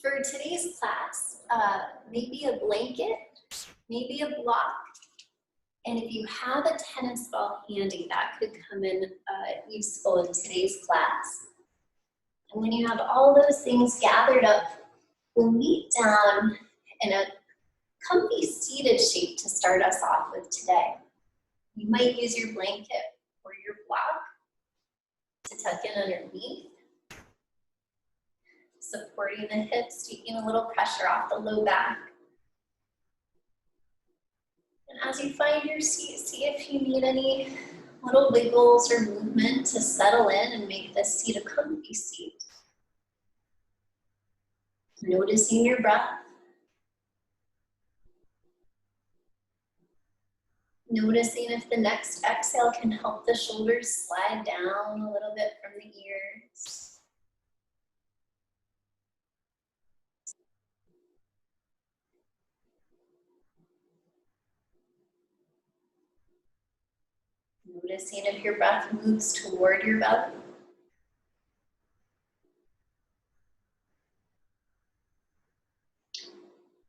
For today's class, maybe a blanket, maybe a block, and if you have a tennis ball handy, that could come in useful in today's class. And when you have all those things gathered up, we'll meet down in a comfy seated shape to start us off with today. You might use your blanket or your block to tuck in underneath, supporting the hips, taking a little pressure off the low back. And as you find your seat, see if you need any little wiggles or movement to settle in and make this seat a comfy seat. Noticing your breath. Noticing if the next exhale can help the shoulders slide down a little bit from the ears. Noticing if your breath moves toward your belly.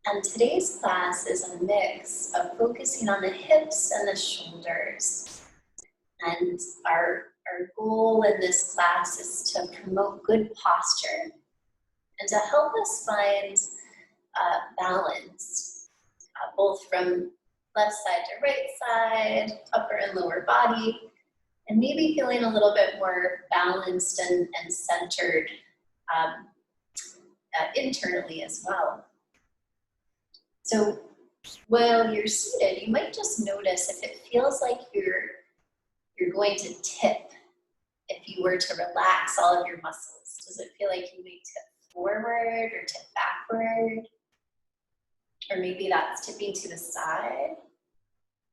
And today's class is a mix of focusing on the hips and the shoulders. And our goal in this class is to promote good posture and to help us find balance, both from left side to right side, upper and lower body, and maybe feeling a little bit more balanced and centered internally as well. So while you're seated, you might just notice if it feels like you're going to tip if you were to relax all of your muscles. Does it feel like you may tip forward or tip backward? Or maybe that's tipping to the side.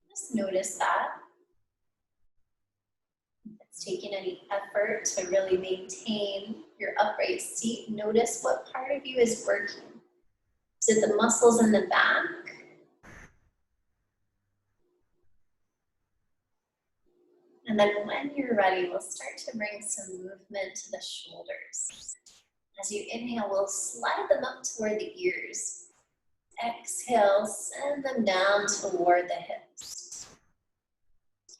Just notice that. If it's taking any effort to really maintain your upright seat, notice what part of you is working. Is it the muscles in the back? And then when you're ready, we'll start to bring some movement to the shoulders. As you inhale, we'll slide them up toward the ears. Exhale, send them down toward the hips.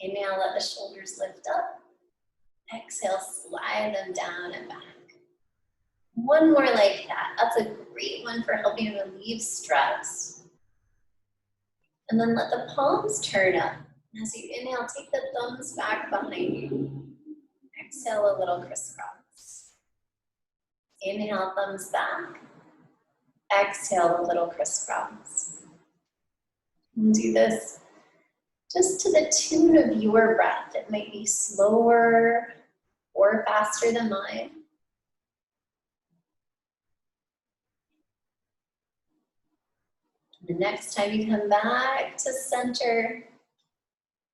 Inhale, let the shoulders lift up. Exhale, slide them down and back. One more like that. That's a great one for helping relieve stress. And then let the palms turn up. As you inhale, take the thumbs back behind you. Exhale, a little crisscross. Inhale, thumbs back. Exhale, a little crisscross. And do this just to the tune of your breath. It might be slower or faster than mine. The next time you come back to center,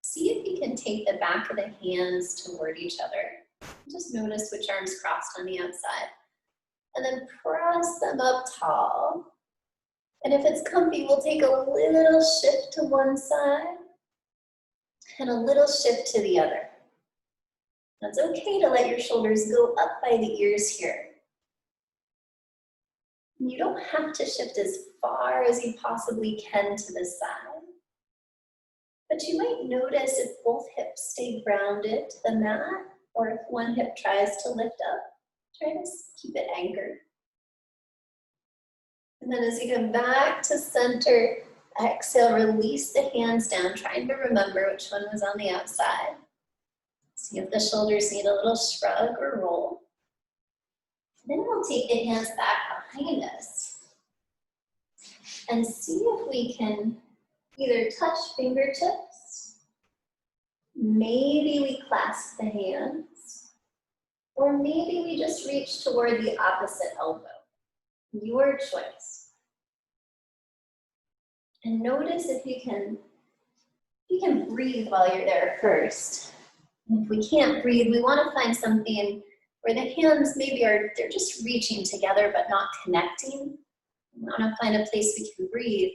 see if you can take the back of the hands toward each other. Just notice which arm's crossed on the outside. And then press them up tall. And if it's comfy, we'll take a little shift to one side and a little shift to the other. It's okay to let your shoulders go up by the ears here. You don't have to shift as far as you possibly can to the side. But you might notice if both hips stay grounded to the mat, or if one hip tries to lift up, try to keep it anchored. And then as you come back to center, exhale, release the hands down, trying to remember which one was on the outside. See if the shoulders need a little shrug or roll. Then we'll take the hands back behind us and see if we can either touch fingertips, maybe we clasp the hands, or maybe we just reach toward the opposite elbow. Your choice. And notice if you can breathe while you're there first. And if we can't breathe, we want to find something where the hands maybe they're just reaching together but not connecting. We want to find a place we can breathe.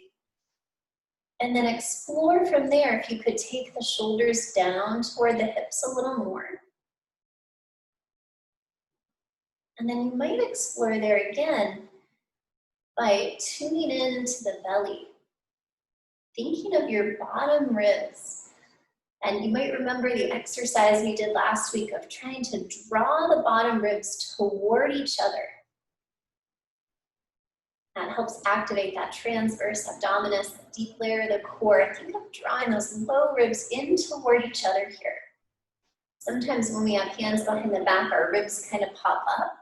And then explore from there if you could take the shoulders down toward the hips a little more. And then you might explore there again by tuning into the belly, thinking of your bottom ribs. And you might remember the exercise we did last week of trying to draw the bottom ribs toward each other. That helps activate that transverse abdominis, the deep layer of the core. Think of drawing those low ribs in toward each other here. Sometimes when we have hands behind the back, our ribs kind of pop up.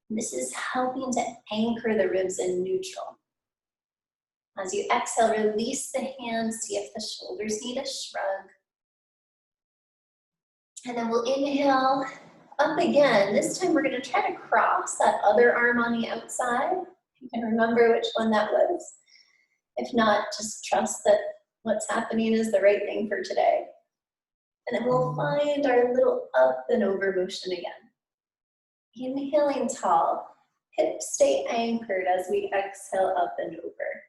This is helping to anchor the ribs in neutral. As you exhale, release the hands, see if the shoulders need a shrug. And then we'll inhale up again. This time we're going to try to cross that other arm on the outside. You can remember which one that was. If not, just trust that what's happening is the right thing for today. And then we'll find our little up and over motion again. Inhaling tall, hips stay anchored as we exhale up and over.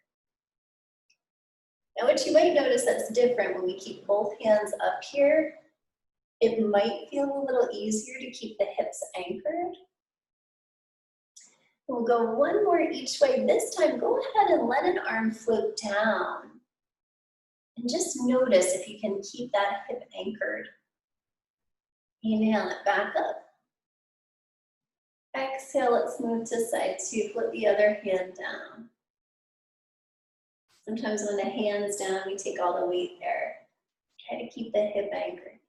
Now what you might notice that's different when we keep both hands up here, it might feel a little easier to keep the hips anchored. We'll go one more each way. This time, go ahead and let an arm float down. And just notice if you can keep that hip anchored. Inhale it back up. Exhale, let's move to side two. Flip the other hand down. Sometimes when the hand's down, we take all the weight there. Try to keep the hip anchored.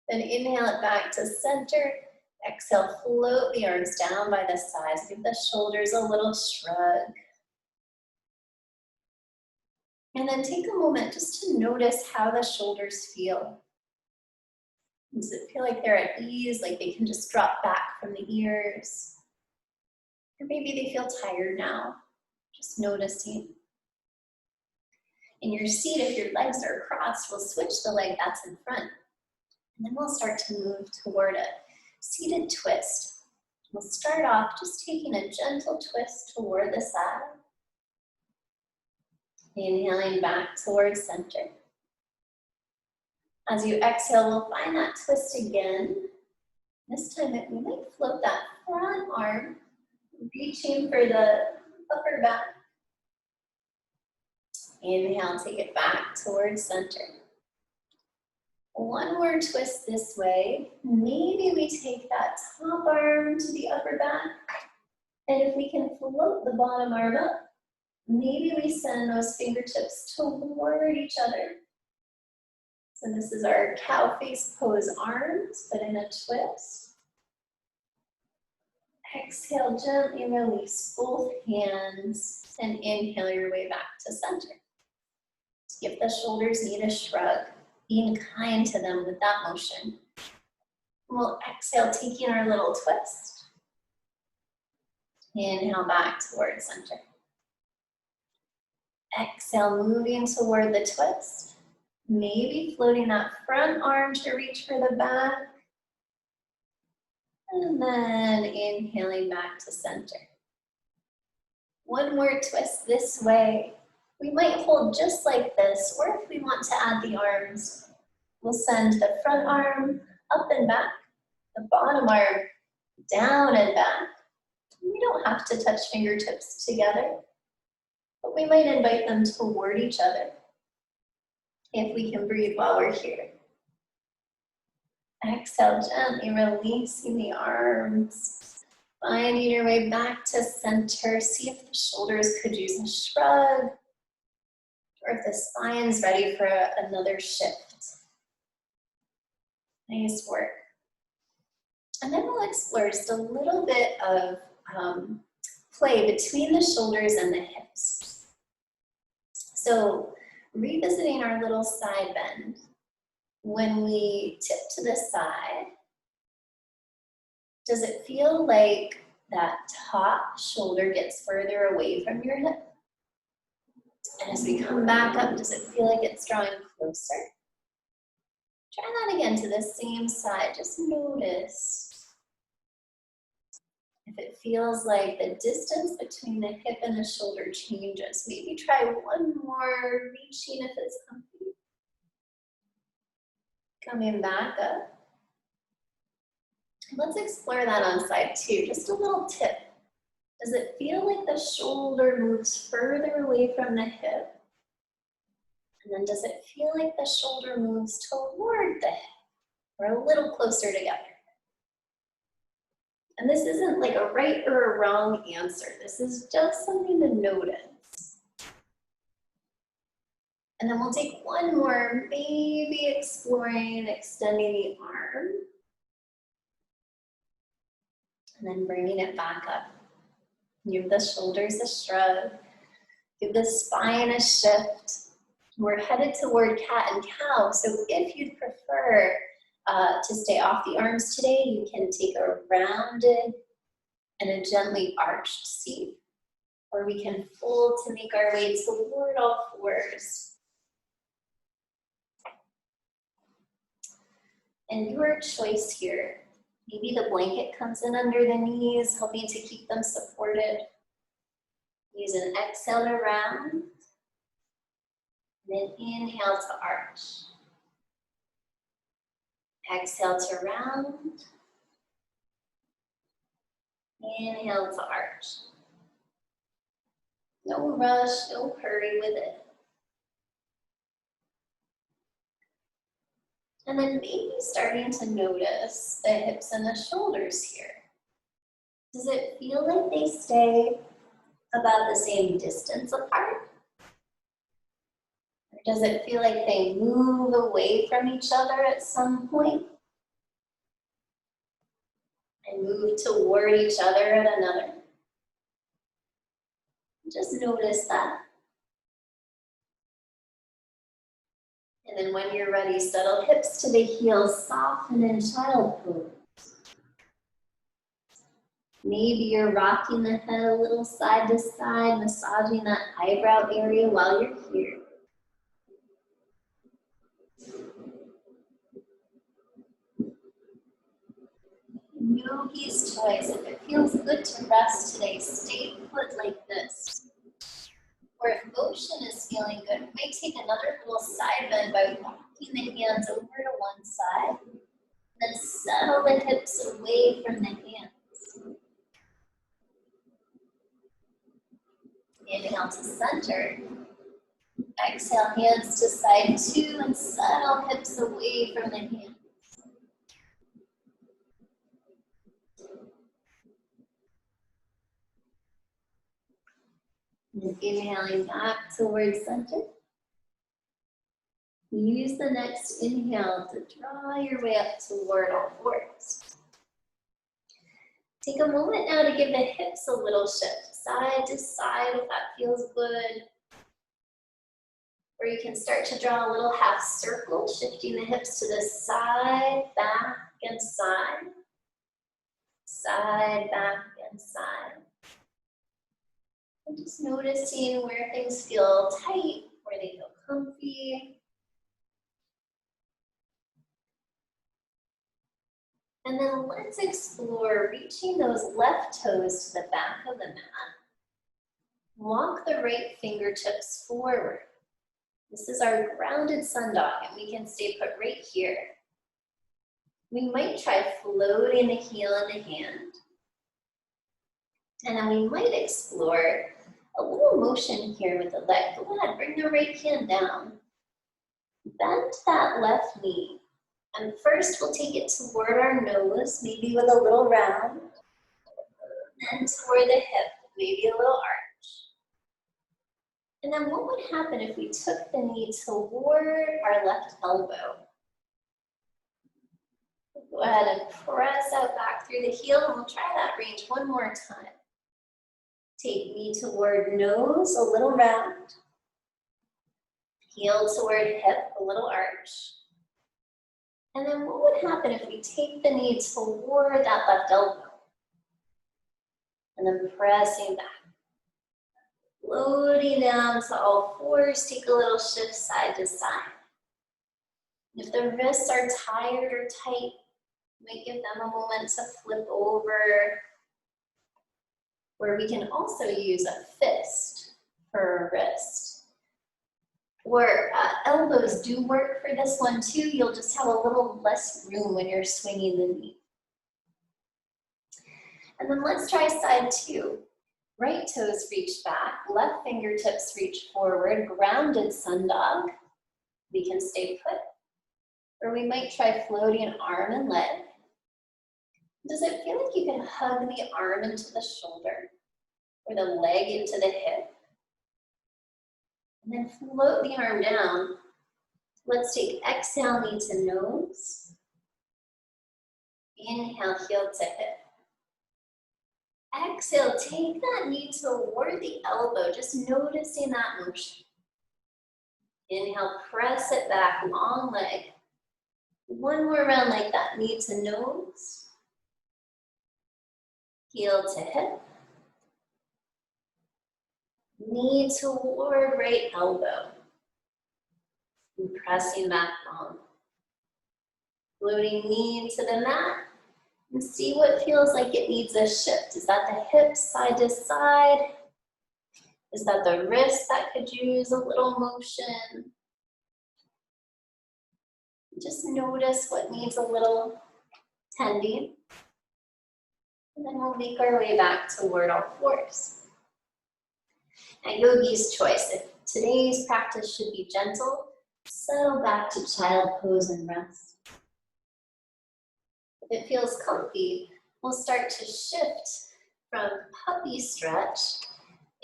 Then inhale it back to center. Exhale, float the arms down by the sides. Give the shoulders a little shrug. And then take a moment just to notice how the shoulders feel. Does it feel like they're at ease, like they can just drop back from the ears? Or maybe they feel tired now, just noticing. In your seat, if your legs are crossed, we'll switch the leg that's in front. And then we'll start to move toward a seated twist. We'll start off just taking a gentle twist toward the side. Inhaling back towards center. As you exhale, we'll find that twist again. This time we might float that front arm, reaching for the upper back. Inhale, take it back towards center. One more twist this way. Maybe we take that top arm to the upper back. And if we can float the bottom arm up, maybe we send those fingertips toward each other. So this is our cow face pose arms, but in a twist. Exhale, gently release both hands and inhale your way back to center. If the shoulders need a shrug, being kind to them with that motion. We'll exhale, taking our little twist. Inhale back towards center. Exhale, moving toward the twist. Maybe floating that front arm to reach for the back. And then inhaling back to center. One more twist this way. We might hold just like this, or if we want to add the arms, we'll send the front arm up and back, the bottom arm down and back. We don't have to touch fingertips together, but we might invite them toward each other if we can breathe while we're here. Exhale, gently releasing the arms, finding your way back to center. See if the shoulders could use a shrug, or if the spine's ready for another shift. Nice work. And then we'll explore just a little bit of play between the shoulders and the hips. So revisiting our little side bend. When we tip to the side, does it feel like that top shoulder gets further away from your hip? And as we come back up, does it feel like it's drawing closer? Try that again to the same side. Just notice if it feels like the distance between the hip and the shoulder changes. Maybe try one more, reaching if it's comfy. Coming back up. Let's explore that on side two. Just a little tip. Does it feel like the shoulder moves further away from the hip? And then does it feel like the shoulder moves toward the hip or a little closer together? And this isn't like a right or a wrong answer. This is just something to notice. And then we'll take one more, maybe exploring extending the arm. And then bringing it back up. Give the shoulders a shrug. Give the spine a shift. We're headed toward cat and cow, so if you'd prefer to stay off the arms today, you can take a rounded and a gently arched seat, or we can fold to make our way toward all fours. And your choice here. Maybe the blanket comes in under the knees, helping to keep them supported. Use an exhale to round. Then inhale to arch. Exhale to round. Inhale to arch. No rush, no hurry with it. And then maybe starting to notice the hips and the shoulders here. Does it feel like they stay about the same distance apart? Or does it feel like they move away from each other at some point? And move toward each other at another? Just notice that. And then when you're ready, settle hips to the heels, soften in child pose. Maybe you're rocking the head a little side to side, massaging that eyebrow area while you're here. Yogi's choice. If it feels good to rest today, stay put like this. Or if motion is feeling good, we might take another little side bend by walking the hands over to one side. Then settle the hips away from the hands. Inhale to center. Exhale, hands to side two, and settle hips away from the hands. And inhaling back towards center. Use the next inhale to draw your way up toward all fours. Take a moment now to give the hips a little shift, side to side if that feels good. Or you can start to draw a little half circle, shifting the hips to the side, back, and side. Side, back, and side. And just noticing where things feel tight, where they feel comfy. And then let's explore reaching those left toes to the back of the mat. Walk the right fingertips forward. This is our grounded sun dog, and we can stay put right here. We might try floating the heel in the hand. And then we might explore a little motion here with the leg. Go ahead, bring the right hand down. Bend that left knee. And first we'll take it toward our nose, maybe with a little round. Then toward the hip, maybe a little arch. And then what would happen if we took the knee toward our left elbow? Go ahead and press out back through the heel, and we'll try that range one more time. Take knee toward nose, a little round. Heel toward hip, a little arch. And then what would happen if we take the knee toward that left elbow? And then pressing back. Floating down to all fours, take a little shift side to side. If the wrists are tired or tight, you might give them a moment to flip over. Where we can also use a fist for a wrist. Or elbows do work for this one too. You'll just have a little less room when you're swinging the knee. And then let's try side two. Right toes reach back, left fingertips reach forward, grounded sun dog. We can stay put, or we might try floating an arm and leg. Does it feel like you can hug the arm into the shoulder or the leg into the hip? And then float the arm down. Let's take exhale, knee to nose. Inhale, heel to hip. Exhale, take that knee toward the elbow, just noticing that motion. Inhale, press it back, long leg. One more round like that, knee to nose. Heel to hip. Knee toward right elbow. And pressing back long. Floating knee to the mat. And see what feels like it needs a shift. Is that the hips side to side? Is that the wrist that could use a little motion? Just notice what needs a little tending. And then we'll make our way back toward all fours. At yogi's choice, if today's practice should be gentle, settle back to child pose and rest. If it feels comfy, we'll start to shift from puppy stretch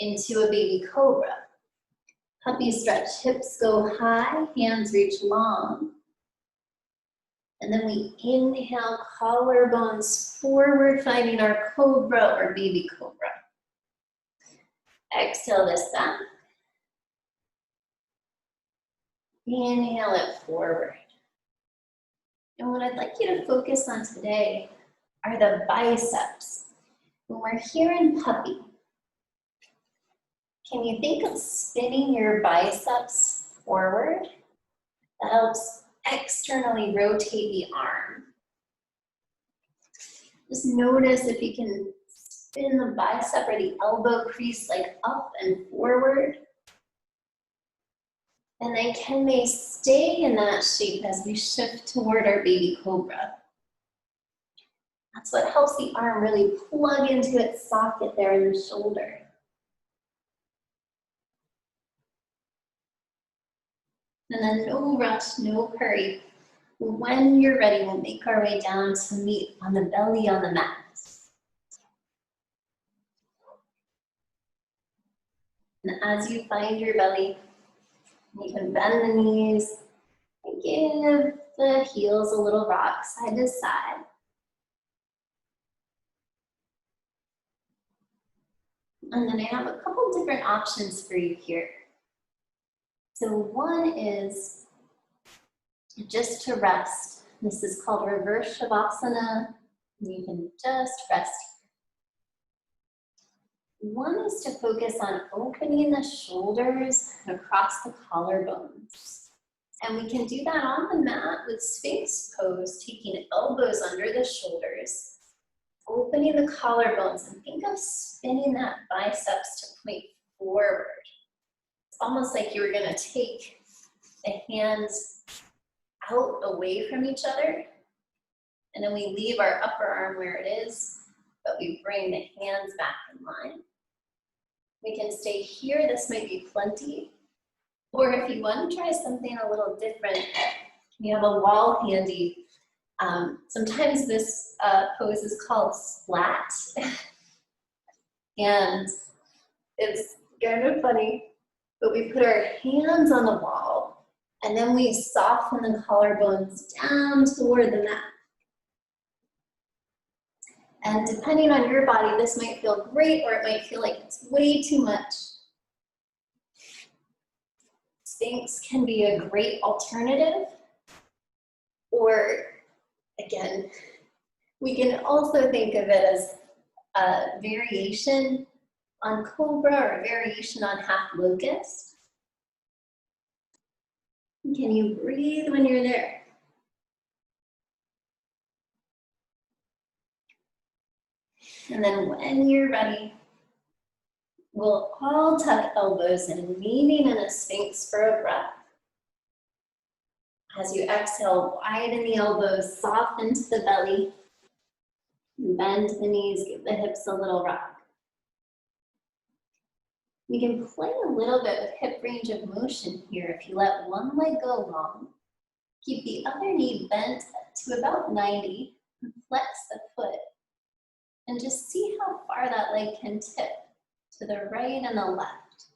into a baby cobra. Puppy stretch, hips go high, hands reach long. And then we inhale, collarbones forward, finding our cobra or baby cobra. Exhale this back. Inhale it forward. And what I'd like you to focus on today are the biceps. When we're here in puppy, can you think of spinning your biceps forward? That helps externally rotate the arm. Just notice if you can spin the bicep or the elbow crease like up and forward. And then can they stay in that shape as we shift toward our baby cobra? That's what helps the arm really plug into its socket there in the shoulder. And then no rush, no hurry. When you're ready, we'll make our way down to meet on the belly on the mat. And as you find your belly, you can bend the knees and give the heels a little rock side to side. And then I have a couple different options for you here. So one is just to rest. This is called reverse shavasana. You can just rest. One is to focus on opening the shoulders across the collarbones. And we can do that on the mat with Sphinx pose, taking elbows under the shoulders, opening the collarbones, and think of spinning that biceps to point forward. It's almost like you were gonna take the hands out away from each other, and then we leave our upper arm where it is, but we bring the hands back in line. We can stay here, this might be plenty. Or if you want to try something a little different, you have a wall handy. Sometimes this pose is called splat. And it's kind of funny, but we put our hands on the wall and then we soften the collarbones down toward the mat. And depending on your body, this might feel great or it might feel like it's way too much. Sphinx can be a great alternative. Or again, we can also think of it as a variation on cobra or a variation on half locust. Can you breathe when you're there? And then when you're ready, we'll all tuck elbows in, meeting in a Sphinx for a breath. As you exhale, widen the elbows, soften to the belly, bend the knees, give the hips a little rock. You can play a little bit with hip range of motion here. If you let one leg go long, keep the other knee bent to about 90, and flex the foot, and just see how far that leg can tip to the right and the left.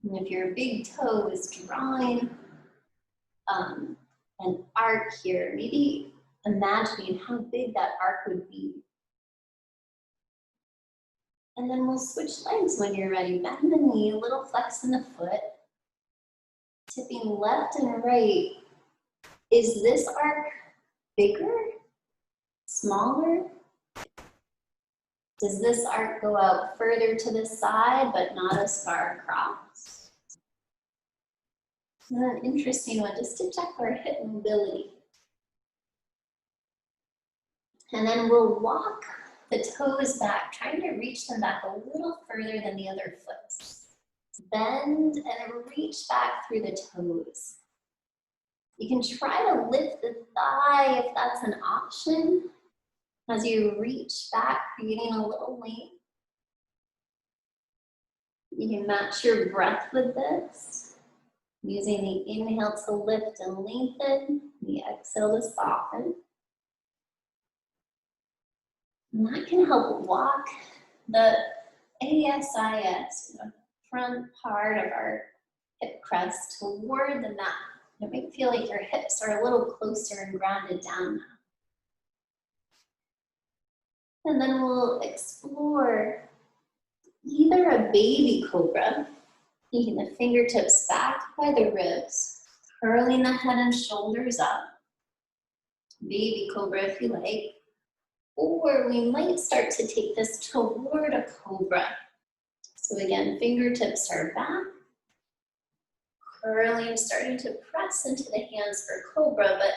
And if your big toe is drawing an arc here, maybe imagining how big that arc would be. And then we'll switch legs when you're ready. Bend the knee, a little flex in the foot, tipping left and right. Is this arc bigger, smaller? Does this arc go out further to the side, but not as far across? And an interesting one, just to check our hip mobility. And then we'll walk the toes back, trying to reach them back a little further than the other foot. Bend and reach back through the toes. You can try to lift the thigh if that's an option as you reach back, creating a little length. You can match your breath with this, using the inhale to lift and lengthen, the exhale to soften. And that can help walk the ASIS, the front part of our hip crest, toward the mat. It might feel like your hips are a little closer and grounded down now. And then we'll explore either a baby cobra, taking the fingertips back by the ribs, curling the head and shoulders up, baby cobra if you like, or we might start to take this toward a cobra. So again, fingertips are back, curling, starting to press into the hands for cobra, but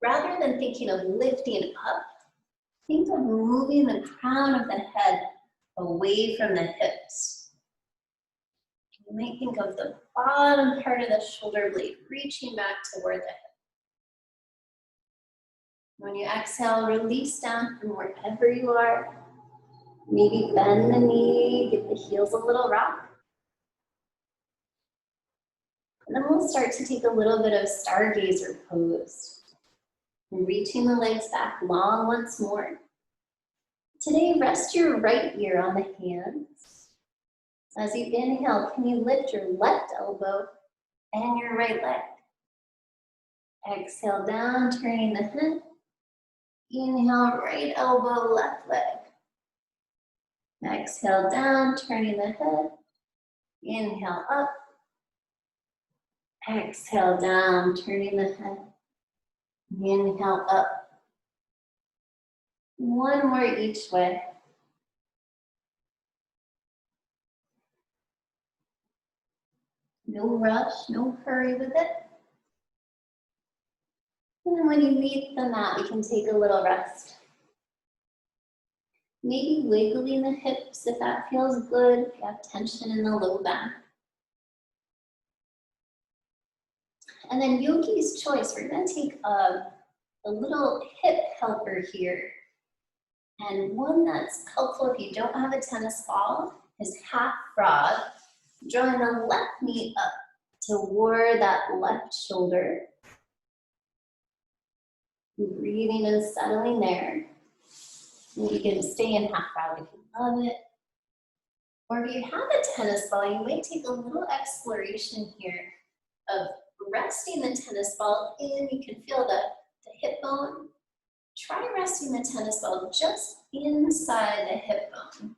rather than thinking of lifting up, think of moving the crown of the head away from the hips. You might think of the bottom part of the shoulder blade reaching back toward the hip. When you exhale, release down from wherever you are. Maybe bend the knee, give the heels a little rock. And then we'll start to take a little bit of stargazer pose. Reaching the legs back long once more. Today, rest your right ear on the hands. As you inhale, can you lift your left elbow and your right leg? Exhale down, turning the head. Inhale, right elbow, left leg. Exhale down, turning the head. Inhale up. Exhale down, turning the head. Inhale up. One more each way. No rush, no hurry with it. And when you meet the mat, we can take a little rest. Maybe wiggling the hips if that feels good, if you have tension in the low back. And then yogi's choice, we're gonna take a little hip helper here. And one that's helpful if you don't have a tennis ball is half frog, drawing the left knee up toward that left shoulder. Breathing and settling there. And you can stay in half frog if you love it. Or if you have a tennis ball, you might take a little exploration here of resting the tennis ball in. You can feel the hip bone. Try resting the tennis ball just inside the hip bone.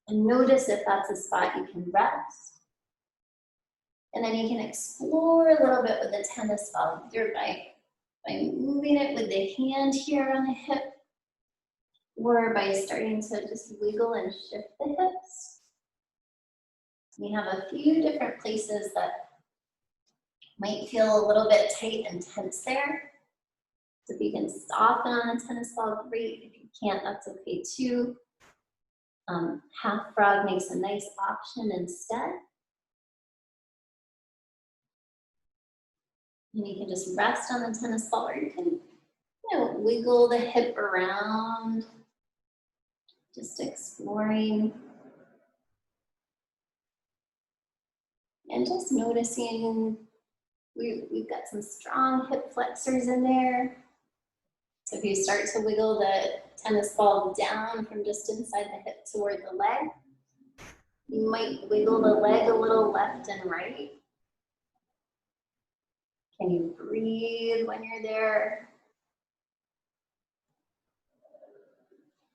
And notice if that's a spot you can rest. And then you can explore a little bit with the tennis ball, either by moving it with the hand here on the hip, or by starting to just wiggle and shift the hips. We have a few different places that might feel a little bit tight and tense there. So if you can soften on the tennis ball, great. If you can't, that's okay too. Half frog makes a nice option instead. And you can just rest on the tennis ball, or you can, wiggle the hip around, just exploring. And just noticing we've got some strong hip flexors in there. So if you start to wiggle the tennis ball down from just inside the hip toward the leg, you might wiggle the leg a little left and right. Can you breathe when you're there?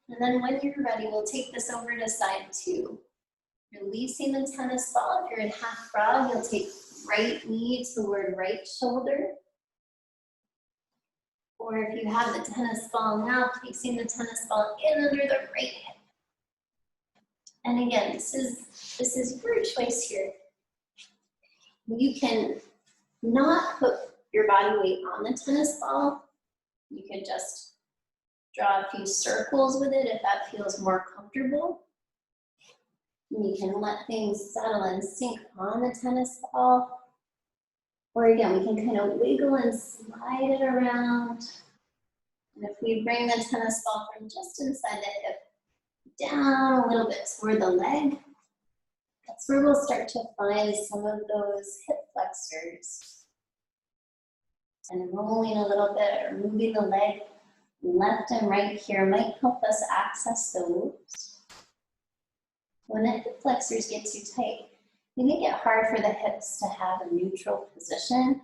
And then when you're ready, we'll take this over to side two. Releasing the tennis ball. If you're in half frog, you'll take right knee toward right shoulder. Or if you have the tennis ball now, placing the tennis ball in under the right hip. And again, this is your choice here. You can not put your body weight on the tennis ball. You can just draw a few circles with it if that feels more comfortable. And you can let things settle and sink on the tennis ball. Or again, we can kind of wiggle and slide it around. And if we bring the tennis ball from just inside the hip down a little bit toward the leg, that's where we'll start to find some of those hip flexors. And rolling a little bit or moving the leg left and right here might help us access those. When the hip flexors get too tight, it can get hard for the hips to have a neutral position,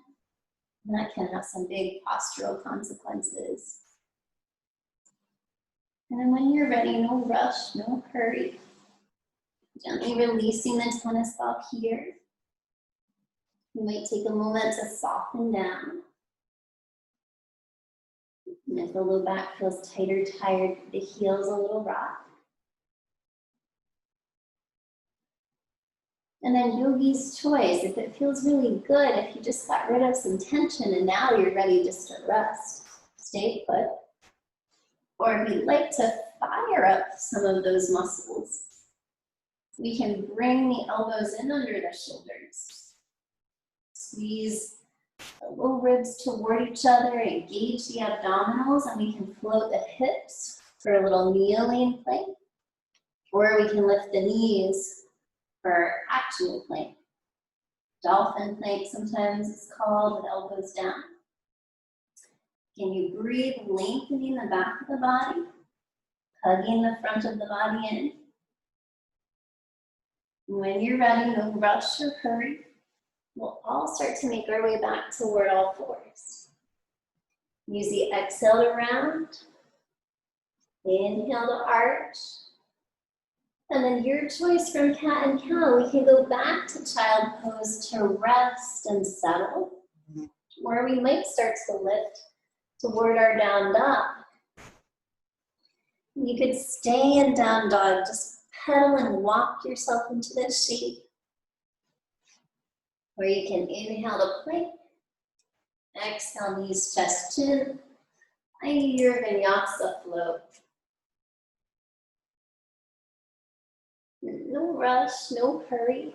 and that can have some big postural consequences. And then when you're ready, no rush, no hurry. Gently releasing the tennis ball here. You might take a moment to soften down. And if the low back feels tight or tired, the heels a little rock. And then yogi's choice, if it feels really good, if you just got rid of some tension and now you're ready just to rest, stay put. Or if you'd like to fire up some of those muscles, we can bring the elbows in under the shoulders. Squeeze the low ribs toward each other, engage the abdominals, and we can float the hips for a little kneeling plank. Or we can lift the knees for actual plank. Dolphin plank sometimes it's called, with elbows down. Can you breathe, lengthening the back of the body, hugging the front of the body in. When you're ready, no rush or hurry. We'll all start to make our way back toward all fours. Use the exhale to round. Inhale to arch. And then your choice from cat and cow, we can go back to child pose to rest and settle. Or we might start to lift toward our down dog. You could stay in down dog, just pedal and walk yourself into that shape. Or you can inhale to plank, exhale, knees, chest, chin. Find your vinyasa flow. No rush, no hurry.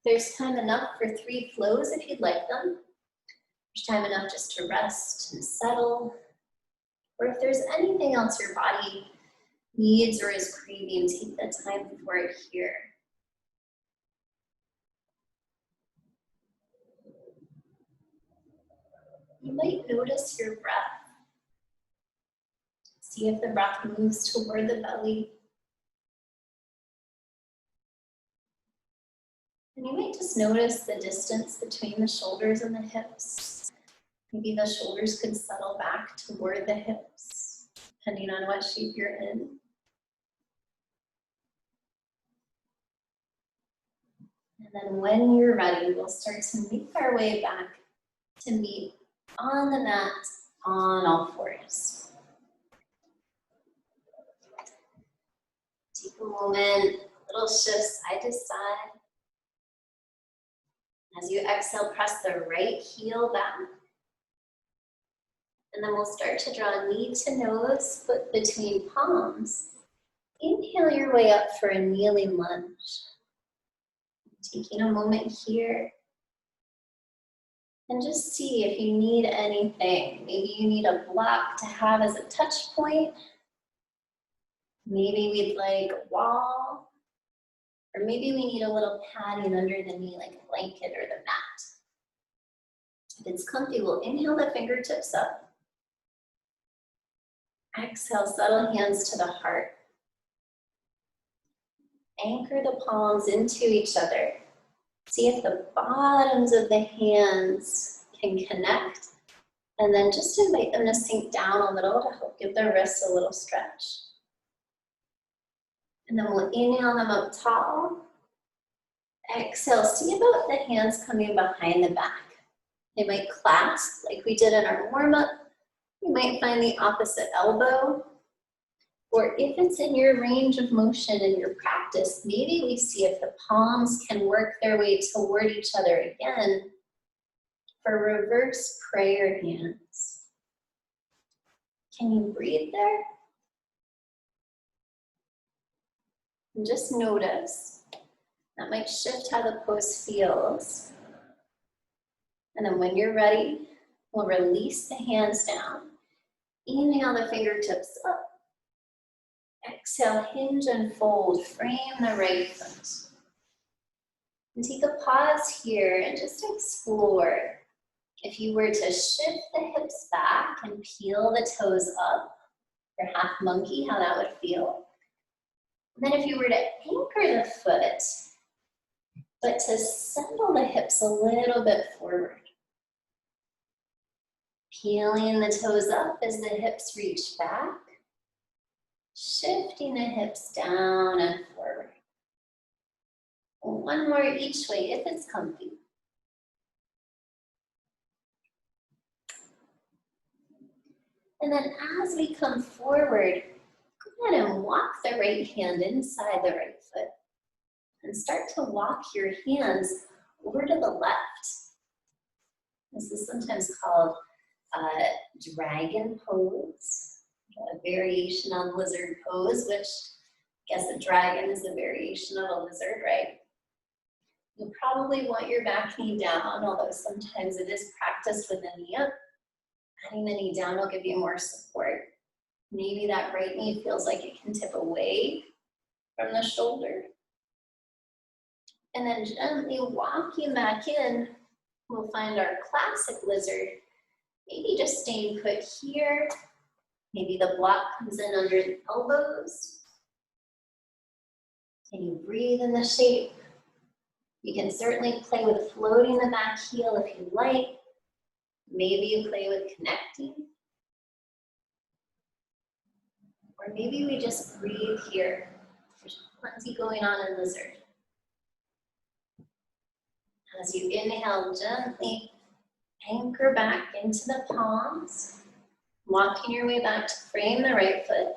There's time enough for 3 flows if you'd like them. There's time enough just to rest and settle. Or if there's anything else your body needs or is craving, take the time for it here. You might notice your breath. See if the breath moves toward the belly. And you might just notice the distance between the shoulders and the hips. Maybe the shoulders could settle back toward the hips, depending on what shape you're in. And then when you're ready, we'll start to make our way back to meet on the mat on all fours. Take a moment, little shift side to side. As you exhale, press the right heel back. And then we'll start to draw knee to nose, foot between palms. Inhale your way up for a kneeling lunge. Taking a moment here. And just see if you need anything. Maybe you need a block to have as a touch point. Maybe we'd like a wall. Or maybe we need a little padding under the knee like a blanket or the mat. If it's comfy, we'll inhale the fingertips up. Exhale, subtle hands to the heart. Anchor the palms into each other. See if the bottoms of the hands can connect. And then just invite them to sink down a little to help give the wrists a little stretch. And then we'll inhale them up tall. Exhale, see about the hands coming behind the back. They might clasp like we did in our warm-up. You might find the opposite elbow. Or if it's in your range of motion in your practice, maybe we see if the palms can work their way toward each other again for reverse prayer hands. Can you breathe there? And just notice. That might shift how the pose feels. And then when you're ready, we'll release the hands down. Inhale the fingertips up. Exhale, hinge and fold, frame the right foot. And take a pause here and just explore. If you were to shift the hips back and peel the toes up, for half monkey, how that would feel. And then if you were to anchor the foot, but to settle the hips a little bit forward. Peeling the toes up as the hips reach back. Shifting the hips down and forward. One more each way if it's comfy. And then as we come forward, go ahead and walk the right hand inside the right foot. And start to walk your hands over to the left. This is sometimes called dragon pose, a variation on lizard pose, which I guess a dragon is a variation of a lizard, right? You'll probably want your back knee down, although sometimes it is practiced with the knee up. Adding the knee down will give you more support. Maybe that right knee feels like it can tip away from the shoulder. And then gently walking back in, we'll find our classic lizard. Maybe just staying put here. Maybe the block comes in under the elbows. Can you breathe in the shape? You can certainly play with floating the back heel if you like. Maybe you play with connecting. Or maybe we just breathe here. There's plenty going on in lizard. As you inhale, gently anchor back into the palms, walking your way back to frame the right foot,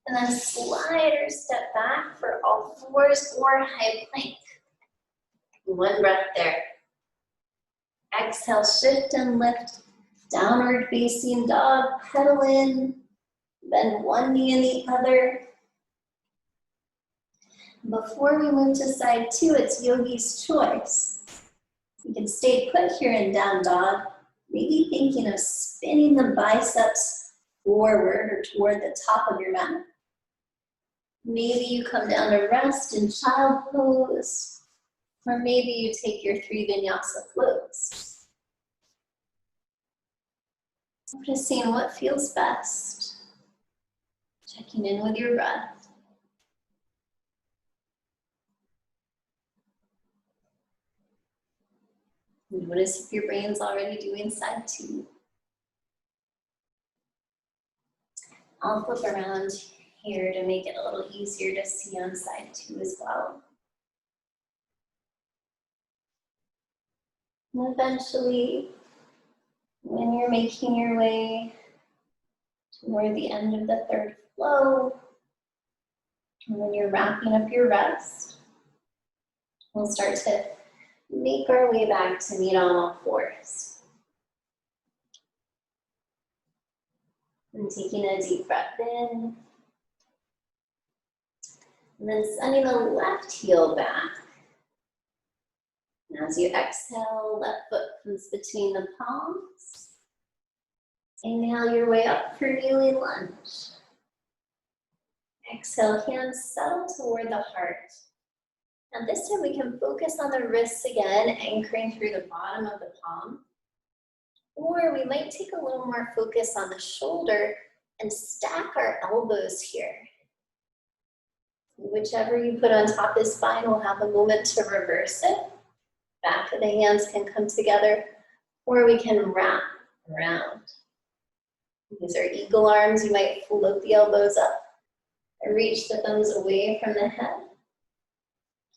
and then slide or step back for all fours or high plank. One breath there. Exhale, shift and lift, downward facing dog, pedal in, bend one knee and the other. Before we move to side two, it's yogi's choice. You can stay put here in down dog, maybe thinking of spinning the biceps forward or toward the top of your mat. Maybe you come down to rest in child pose, or maybe you take your 3 vinyasa floats. Noticing what feels best. Checking in with your breath. Notice if your brain's already doing side two. I'll flip around here to make it a little easier to see on side two as well. And eventually, when you're making your way toward the end of the third flow, and when you're wrapping up your rest, we'll start to make our way back to meet on all fours. And taking a deep breath in. And then sending the left heel back. And as you exhale, left foot comes between the palms. Inhale your way up for kneeling lunge. Exhale, hands settle toward the heart. Now this time we can focus on the wrists again, anchoring through the bottom of the palm. Or we might take a little more focus on the shoulder and stack our elbows here. Whichever you put on top is fine. We'll have a moment to reverse it. Back of the hands can come together, or we can wrap around. These are eagle arms. You might float the elbows up and reach the thumbs away from the head.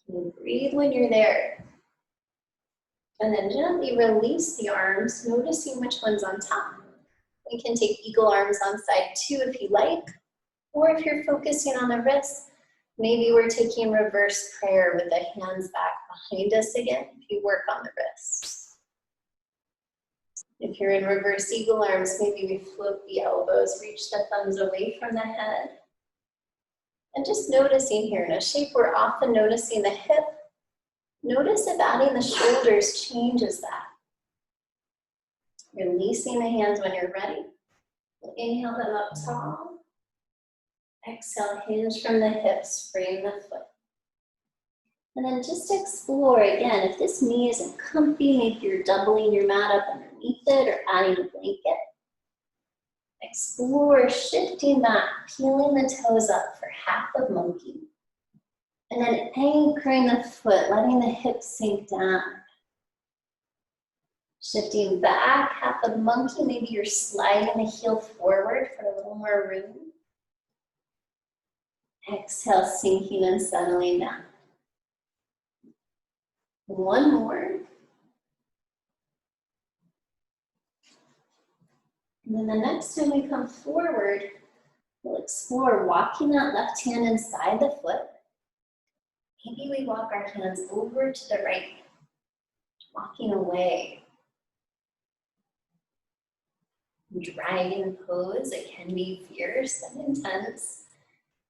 You breathe when you're there. And then gently release the arms, noticing which one's on top. We can take eagle arms on side 2 if you like, or if you're focusing on the wrists, maybe we're taking reverse prayer with the hands back behind us again if you work on the wrists. If you're in reverse eagle arms, maybe we float the elbows, reach the thumbs away from the head. And just noticing here, in a shape we're often noticing the hip. Notice if adding the shoulders changes that. Releasing the hands when you're ready. Inhale them up tall. Exhale, hinge from the hips, frame the foot. And then just explore again, if this knee isn't comfy, maybe you're doubling your mat up underneath it or adding a blanket. Explore shifting back, peeling the toes up for half of monkey. And then anchoring the foot, letting the hips sink down. Shifting back, half of monkey, maybe you're sliding the heel forward for a little more room. Exhale, sinking and settling down. One more. And then the next time we come forward, we'll explore walking that left hand inside the foot. Maybe we walk our hands over to the right, walking away. Dragon pose, it can be fierce and intense.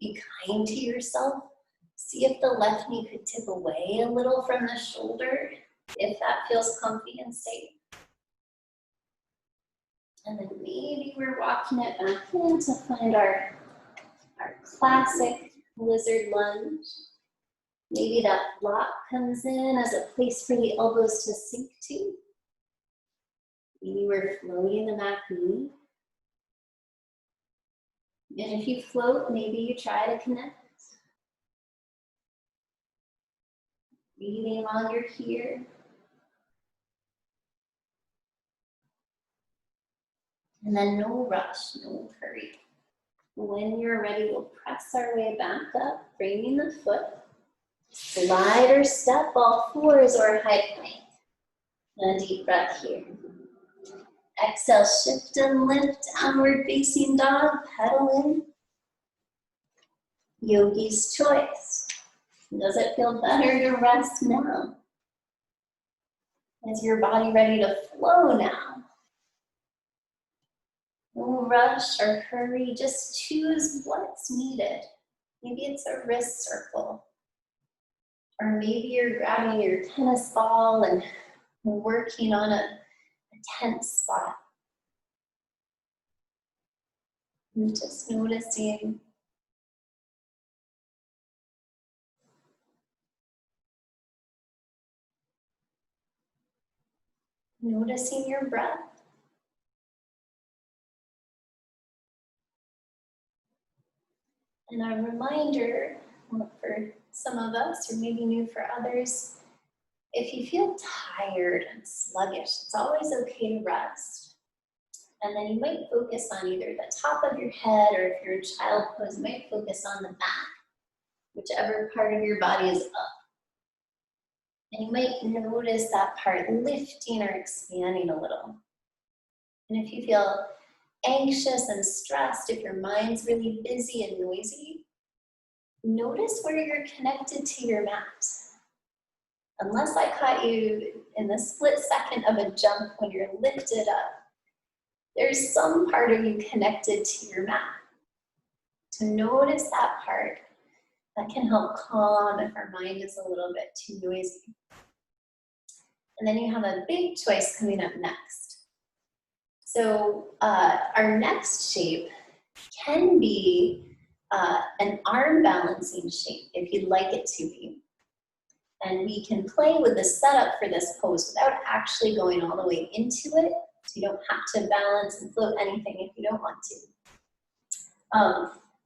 Be kind to yourself. See if the left knee could tip away a little from the shoulder, if that feels comfy and safe. And then maybe we're walking it back in to find our classic lizard lunge. Maybe that block comes in as a place for the elbows to sink to. Maybe we're floating the back knee. And if you float, maybe you try to connect. Breathing while you're here. And then no rush, no hurry. When you're ready, we'll press our way back up, framing the foot. Slide or step all fours or high plank. And a deep breath here. Exhale, shift and lift, downward facing dog, pedal in. Yogi's choice. Does it feel better to rest now? Is your body ready to flow now? No rush or hurry, just choose what's needed. Maybe it's a wrist circle. Or maybe you're grabbing your tennis ball and working on a tense spot. And just noticing. Noticing your breath. And a reminder for some of us, or maybe new for others, if you feel tired and sluggish, it's always okay to rest. And then you might focus on either the top of your head, or if you're in child pose, you might focus on the back, whichever part of your body is up. And you might notice that part lifting or expanding a little. And if you feel anxious and stressed, if your mind's really busy and noisy, notice where you're connected to your mat. Unless I caught you in the split second of a jump when you're lifted up, there's some part of you connected to your mat. So notice that part. That can help calm if our mind is a little bit too noisy. And then you have a big choice coming up next. So our next shape can be an arm balancing shape if you'd like it to be. And we can play with the setup for this pose without actually going all the way into it. So you don't have to balance and float anything if you don't want to.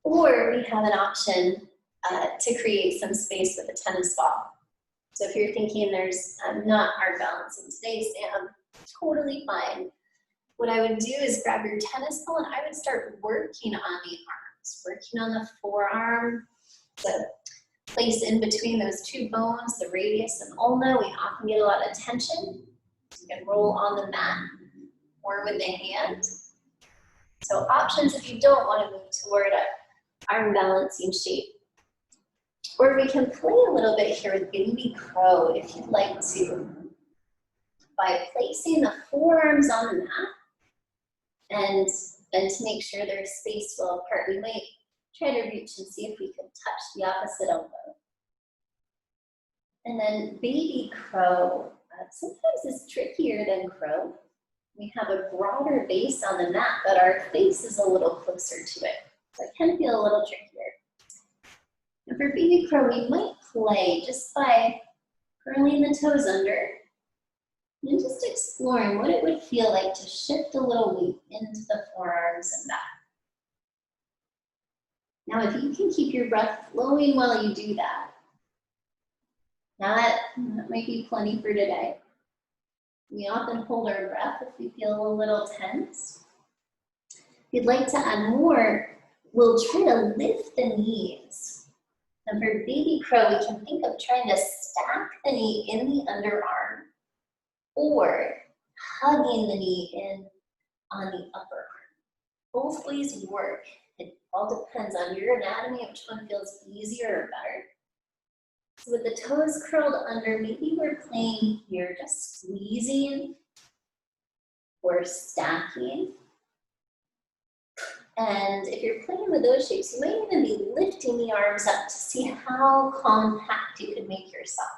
Or we have an option to create some space with a tennis ball. So if you're thinking there's not arm balancing today, Sam, totally fine. What I would do is grab your tennis ball and I would start working on the arms, working on the forearm, the place in between those two bones, the radius and ulna. We often get a lot of tension. You can roll on the mat or with the hand. So options if you don't want to move toward an arm balancing shape. Or we can play a little bit here with baby crow if you'd like to, by placing the forearms on the mat and then to make sure there's space well apart. We might try to reach and see if we can touch the opposite elbow. And then baby crow, sometimes is trickier than crow. We have a broader base on the mat, but our face is a little closer to it. So it can feel a little trickier. And for baby crow, we might play just by curling the toes under and just exploring what it would feel like to shift a little weight into the forearms and back. Now, if you can keep your breath flowing while you do that, that might be plenty for today. We often hold our breath if we feel a little tense. If you'd like to add more, we'll try to lift the knees. And for baby crow, we can think of trying to stack the knee in the underarm or hugging the knee in on the upper arm. Both ways work. It all depends on your anatomy, which one feels easier or better. So with the toes curled under, maybe we're playing here, just squeezing or stacking. And if you're playing with those shapes, you might even be lifting the arms up to see how compact you can make yourself.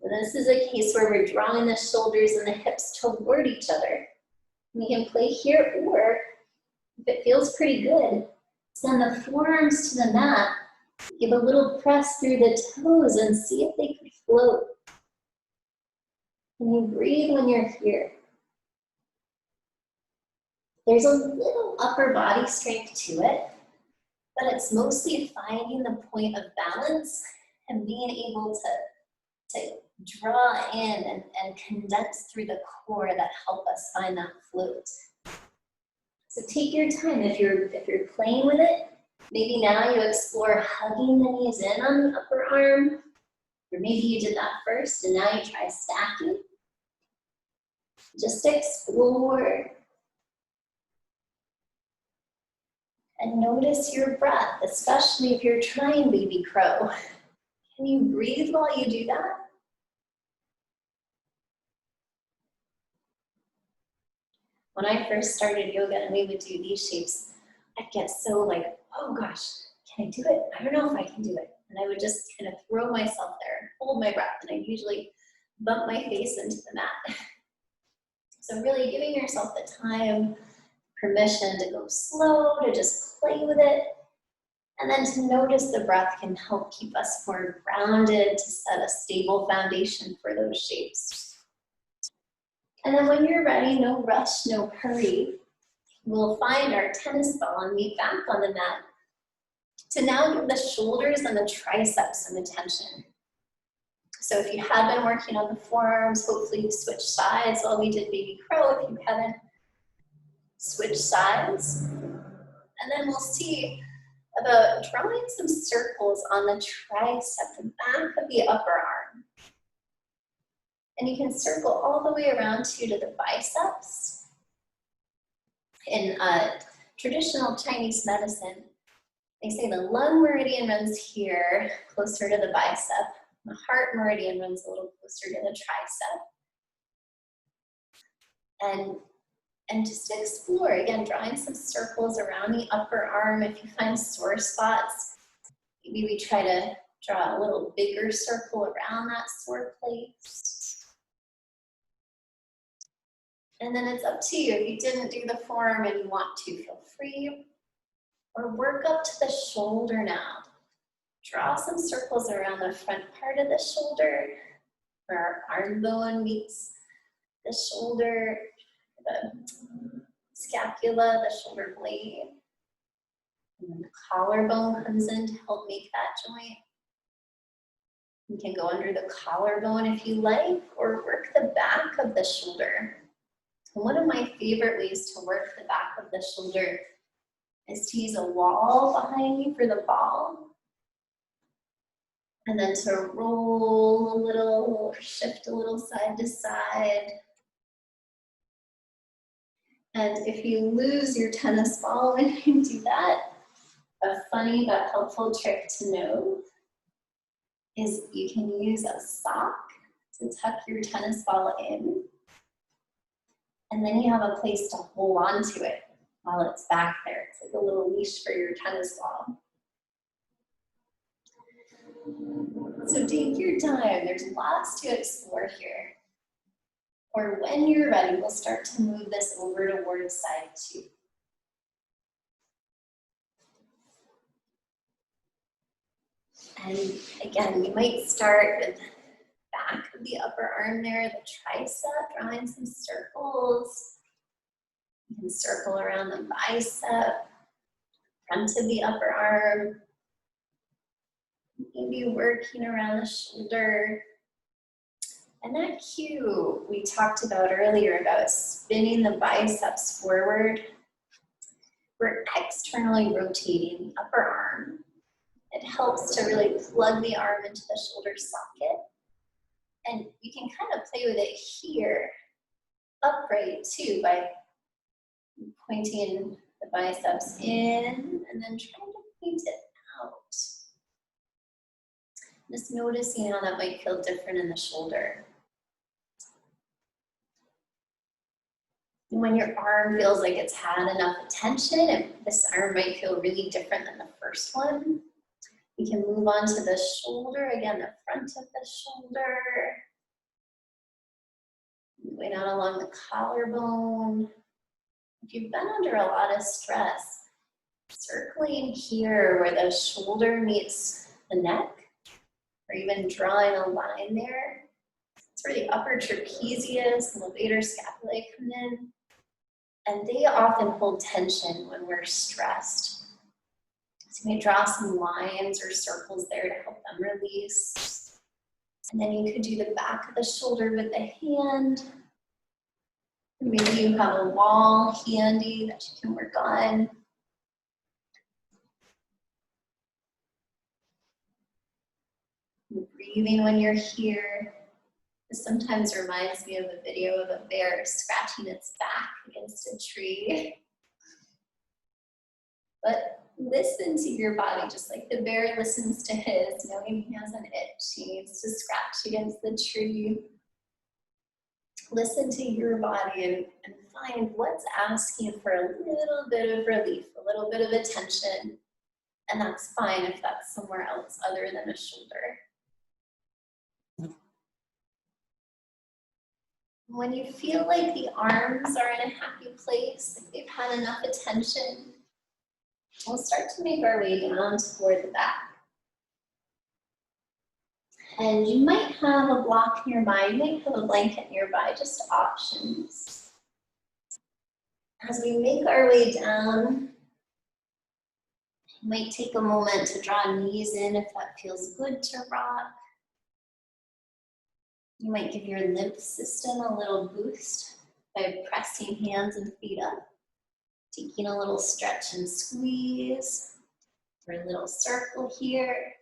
And this is a case where we're drawing the shoulders and the hips toward each other. We can play here, or if it feels pretty good, send the forearms to the mat, give a little press through the toes and see if they could float. And you breathe when you're here. There's a little upper body strength to it, but it's mostly finding the point of balance and being able to draw in and condense through the core that help us find that float. So take your time. If you're playing with it, maybe now you explore hugging the knees in on the upper arm, or maybe you did that first and now you try stacking. Just explore. And notice your breath, especially if you're trying baby crow. Can you breathe while you do that? When I first started yoga and we would do these shapes, I'd get so like, oh gosh, can I do it? I don't know if I can do it. And I would just kind of throw myself there, hold my breath, and I usually bump my face into the mat. So really giving yourself the time, permission to go slow, to just play with it, and then to notice the breath can help keep us more grounded, to set a stable foundation for those shapes. And then when you're ready, no rush, no hurry, we'll find our tennis ball and meet back on the mat to now give the shoulders and the triceps some attention. So if you had been working on the forearms, hopefully you switched sides while we did baby crow. If you haven't, switch sides. And then we'll see about drawing some circles on the tricep, the back of the upper arm. And you can circle all the way around to the biceps. In traditional Chinese medicine, they say the lung meridian runs here, closer to the bicep. The heart meridian runs a little closer to the tricep. And just explore, again, drawing some circles around the upper arm. If you find sore spots, maybe we try to draw a little bigger circle around that sore place. And then it's up to you. If you didn't do the forearm and you want to, feel free. Or work up to the shoulder now. Draw some circles around the front part of the shoulder, where our arm bone meets the shoulder, the scapula, the shoulder blade. And then the collarbone comes in to help make that joint. You can go under the collarbone if you like, or work the back of the shoulder. And one of my favorite ways to work the back of the shoulder is to use a wall behind you for the ball. And then to roll a little, or shift a little side to side. And if you lose your tennis ball when you do that, a funny but helpful trick to know is you can use a sock to tuck your tennis ball in, and then you have a place to hold on to it while it's back there. It's like a little leash for your tennis ball. So take your time, there's lots to explore here. Or when you're ready, we'll start to move this over towards side 2. And again, you might start with the back of the upper arm there, the tricep, drawing some circles. You can circle around the bicep, front of the upper arm. Maybe working around the shoulder. And that cue we talked about earlier about spinning the biceps forward. We're externally rotating the upper arm. It helps to really plug the arm into the shoulder socket. And you can kind of play with it here, upright too, by pointing the biceps in and then trying to point it out. Just noticing how that might feel different in the shoulder. And when your arm feels like it's had enough attention, and this arm might feel really different than the first one, you can move on to the shoulder, again, the front of the shoulder. Moving out along the collarbone. If you've been under a lot of stress, circling here where the shoulder meets the neck, or even drawing a line there. It's where the upper trapezius and levator scapulae come in. And they often hold tension when we're stressed. So you may draw some lines or circles there to help them release. And then you could do the back of the shoulder with the hand. Maybe you have a wall handy that you can work on. Breathing when you're here. This sometimes reminds me of a video of a bear scratching its back against a tree. But listen to your body, just like the bear listens to his, knowing he has an itch, he needs to scratch against the tree. Listen to your body and find what's asking for a little bit of relief, a little bit of attention. And that's fine if that's somewhere else other than a shoulder. When you feel like the arms are in a happy place, like they've had enough attention, we'll start to make our way down toward the back. And you might have a block nearby, you might have a blanket nearby, just options. As we make our way down, you might take a moment to draw knees in if that feels good to rock. You might give your lymph system a little boost by pressing hands and feet up, taking a little stretch and squeeze, or a little circle here.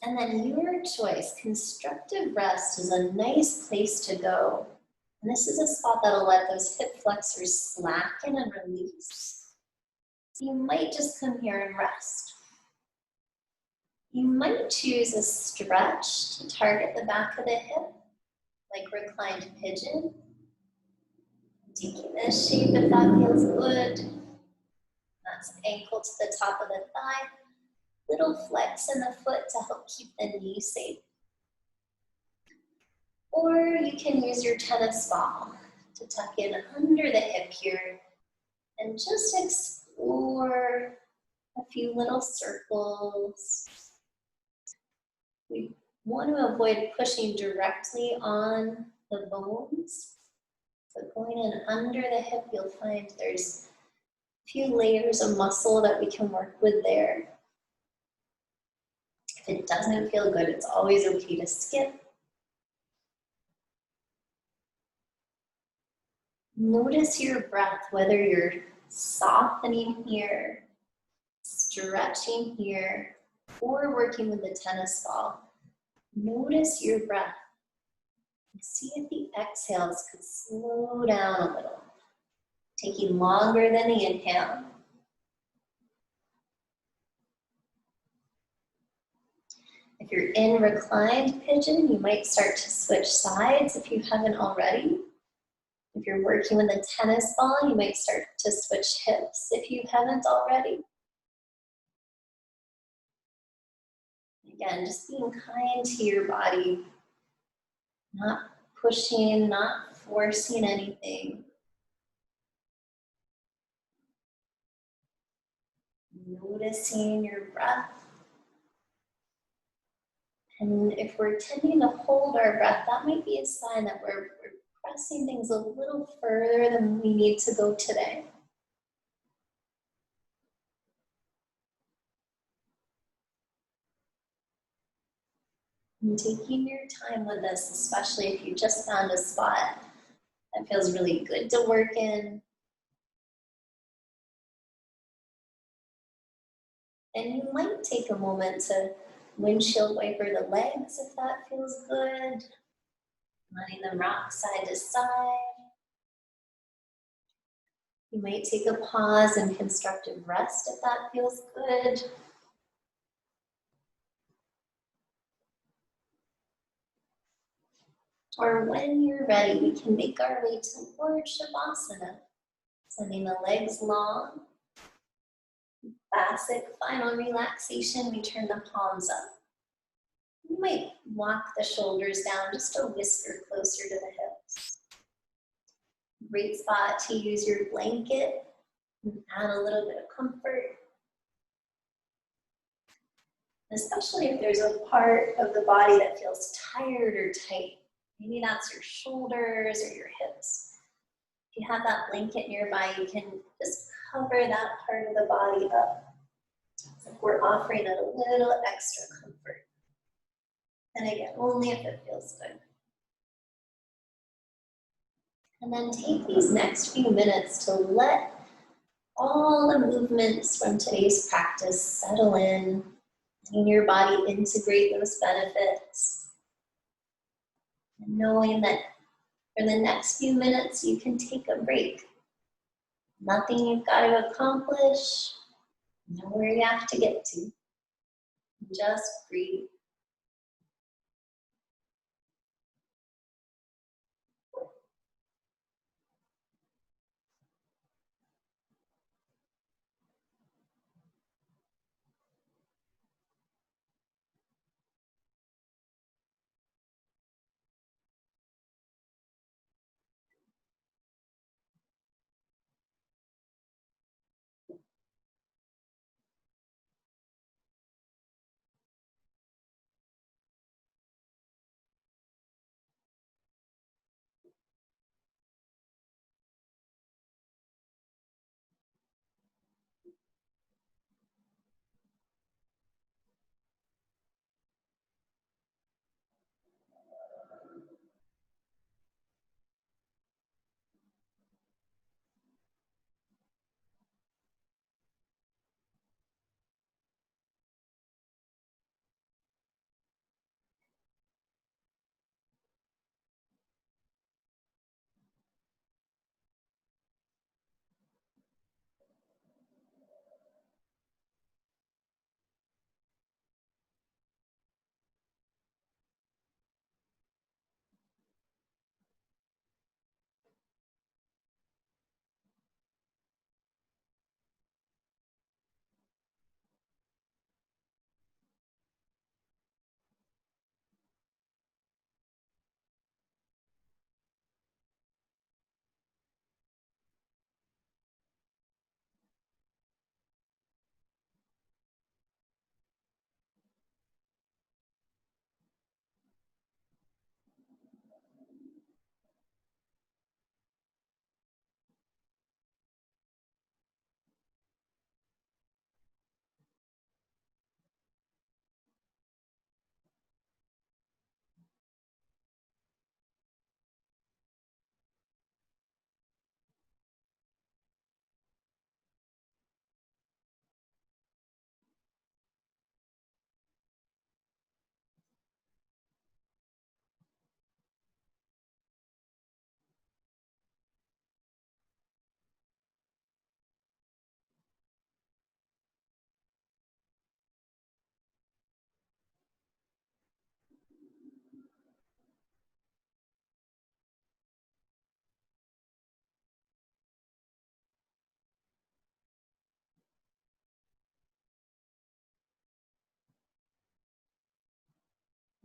And then your choice, constructive rest is a nice place to go. And this is a spot that'll let those hip flexors slacken and release. So you might just come here and rest. You might choose a stretch to target the back of the hip, like reclined pigeon. Taking this shape if that feels good. That's ankle to the top of the thigh. Little flex in the foot to help keep the knee safe. Or you can use your tennis ball to tuck in under the hip here and just explore a few little circles. We want to avoid pushing directly on the bones. So going in under the hip, you'll find there's a few layers of muscle that we can work with there. If it doesn't feel good, it's always okay to skip. Notice your breath, whether you're softening here, stretching here, or working with the tennis ball. Notice your breath. See if the exhales could slow down a little, taking longer than the inhale. If you're in reclined pigeon, you might start to switch sides if you haven't already. If you're working with a tennis ball, you might start to switch hips if you haven't already. Again, just being kind to your body, not pushing, not forcing anything. Noticing your breath. And if we're tending to hold our breath, that might be a sign that we're pressing things a little further than we need to go today. And taking your time with this, especially if you just found a spot that feels really good to work in. And you might take a moment to windshield wiper the legs if that feels good. Letting them rock side to side. You might take a pause and constructive rest if that feels good. Or when you're ready, we can make our way towards Shavasana. Sending the legs long. Classic final relaxation, we turn the palms up. You might walk the shoulders down just a whisker closer to the hips. Great spot to use your blanket and add a little bit of comfort. Especially if there's a part of the body that feels tired or tight. Maybe that's your shoulders or your hips. If you have that blanket nearby, you can just cover that part of the body up. So we're offering it a little extra comfort. And again, only if it feels good. And then take these next few minutes to let all the movements from today's practice settle in your body integrate those benefits. And knowing that for the next few minutes, you can take a break. Nothing you've got to accomplish, nowhere you have to get to. Just breathe.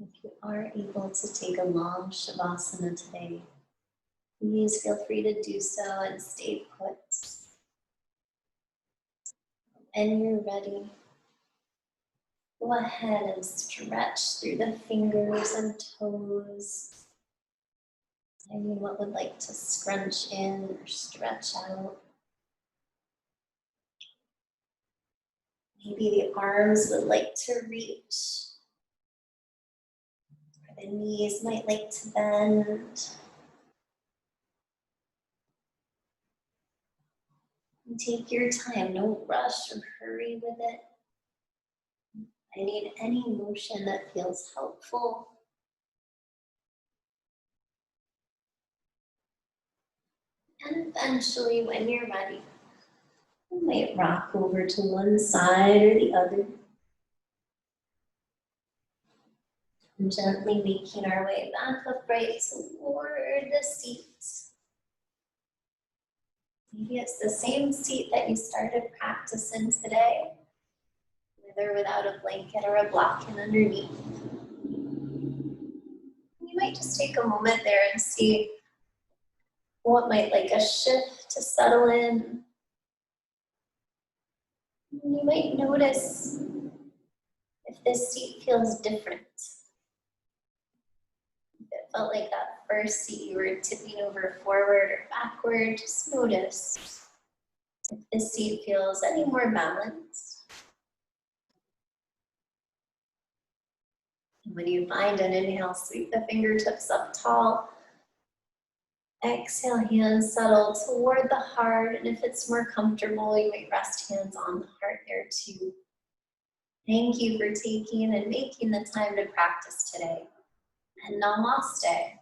If you are able to take a long Shavasana today, please feel free to do so and stay put. When you're ready, go ahead and stretch through the fingers and toes. Anyone would like to scrunch in or stretch out. Maybe the arms would like to reach, or the knees might like to bend. And take your time, don't rush or hurry with it. I need any motion that feels helpful. And eventually, when you're ready, you might rock over to one side or the other. And gently making our way back upright toward the seat. Maybe it's the same seat that you started practicing today, with or without a blanket or a blanket underneath. You might just take a moment there and see what might like a shift to settle in. You might notice if this seat feels different. If it felt like that first seat you were tipping over forward or backward, just notice if this seat feels any more balanced. And when you find an inhale, sweep the fingertips up tall. Exhale, hands settle toward the heart, and if it's more comfortable, you might rest hands on the heart there too. Thank you for taking and making the time to practice today. And namaste.